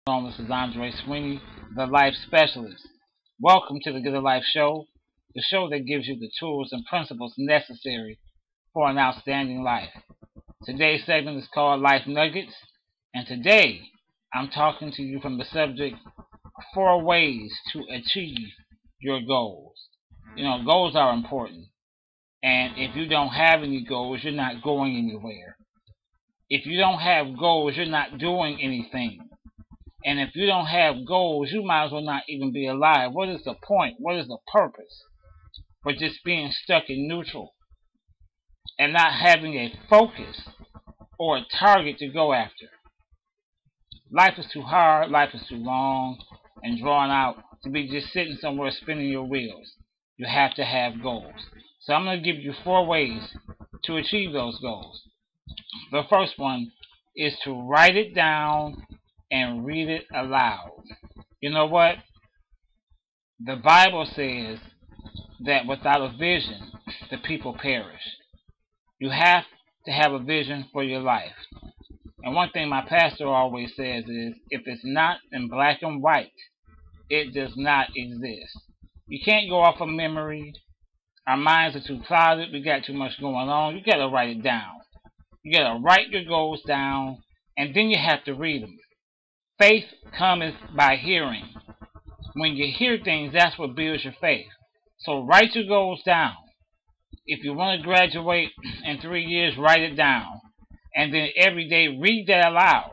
on? This is Andre Sweeney, the Life Specialist. Welcome to the Get a Life Show, the show that gives you the tools and principles necessary for an outstanding life. Today's segment is called Life Nuggets, and today I'm talking to you from the subject 4 ways to achieve your goals. Goals are important, and if you don't have any goals, you're not going anywhere. If you don't have goals, you're not doing anything. And if you don't have goals, you might as well not even be alive. What is the point? What is the purpose for just being stuck in neutral and not having a focus or a target to go after? Life is too hard, life is too long and drawn out to be just sitting somewhere spinning your wheels. You have to have goals. So I'm going to give you 4 ways to achieve those goals. The first one is to write it down and read it aloud. You know what? The Bible says that without a vision, the people perish. You have to have a vision for your life. And one thing my pastor always says is, if it's not in black and white, it does not exist. You can't go off of memory. Our minds are too clouded. We got too much going on. You got to write it down. You got to write your goals down, and then you have to read them. Faith cometh by hearing. When you hear things, that's what builds your faith. So write your goals down. If you want to graduate in 3 years, write it down. And then every day read that aloud.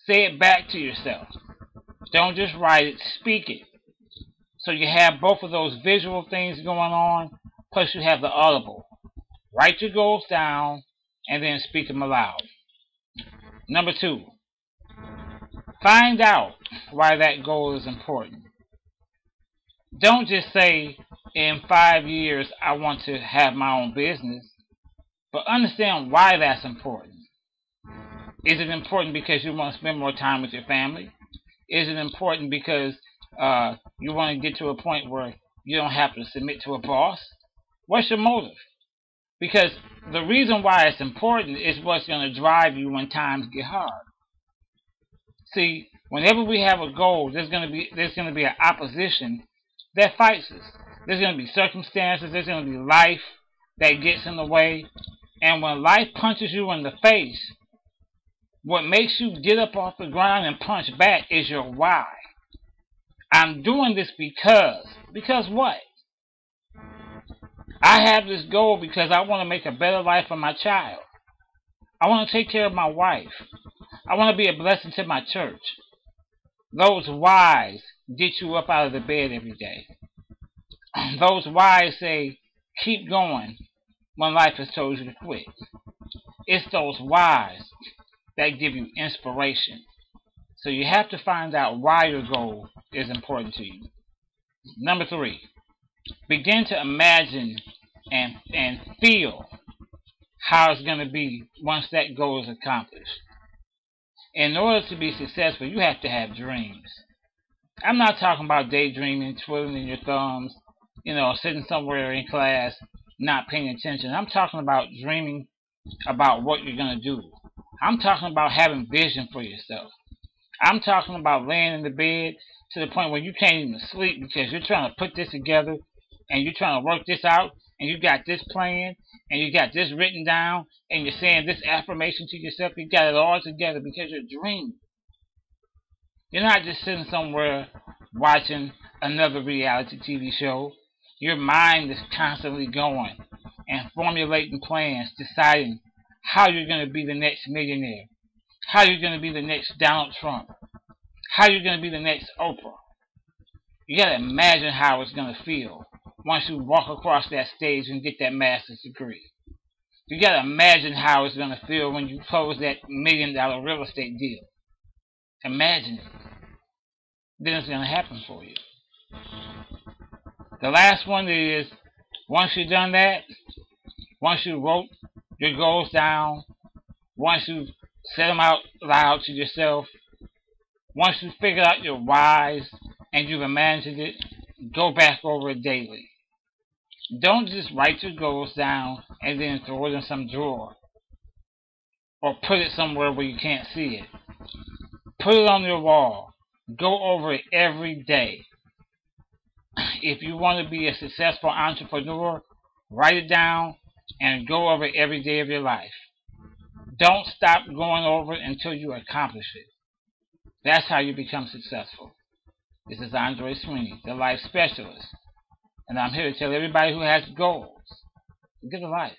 Say it back to yourself. Don't just write it, speak it. So you have both of those visual things going on, plus you have the audible. Write your goals down and then speak them aloud. Number 2. Find out why that goal is important. Don't just say, in 5 years, I want to have my own business, but understand why that's important. Is it important because you want to spend more time with your family? Is it important because you want to get to a point where you don't have to submit to a boss? What's your motive? Because the reason why it's important is what's going to drive you when times get hard. See, whenever we have a goal, there's going to be an opposition that fights us. There's going to be circumstances. There's going to be life that gets in the way. And when life punches you in the face, what makes you get up off the ground and punch back is your why. I'm doing this because. Because what? I have this goal because I want to make a better life for my child. I want to take care of my wife. I want to be a blessing to my church. Those whys get you up out of the bed every day. Those whys say, keep going when life has told you to quit. It's those whys that give you inspiration. So you have to find out why your goal is important to you. Number 3, begin to imagine and feel how it's going to be once that goal is accomplished. In order to be successful, you have to have dreams. I'm not talking about daydreaming, twiddling your thumbs, sitting somewhere in class, not paying attention. I'm talking about dreaming about what you're going to do. I'm talking about having vision for yourself. I'm talking about laying in the bed to the point where you can't even sleep because you're trying to put this together and you're trying to work this out and you got this plan and you got this written down and you're saying this affirmation to yourself. You got it all together because you're dreaming. You're not just sitting somewhere watching another reality TV show. Your mind is constantly going and formulating plans, deciding how you're going to be the next millionaire, how you're going to be the next Donald Trump, how you're going to be the next Oprah. You got to imagine how it's going to feel once you walk across that stage and get that master's degree. You got to imagine how it's going to feel when you close that $1 million real estate deal. Imagine it. Then it's going to happen for you. The last one is, once you've done that, once you wrote your goals down, once you said them out loud to yourself, once you figured out your whys and you've imagined it, go back over it daily. Don't just write your goals down and then throw it in some drawer or put it somewhere where you can't see it. Put it on your wall. Go over it every day. If you want to be a successful entrepreneur, write it down and go over it every day of your life. Don't stop going over it until you accomplish it. That's how you become successful. This is Andre Sweeney, the life specialist, and I'm here to tell everybody who has goals to get a life.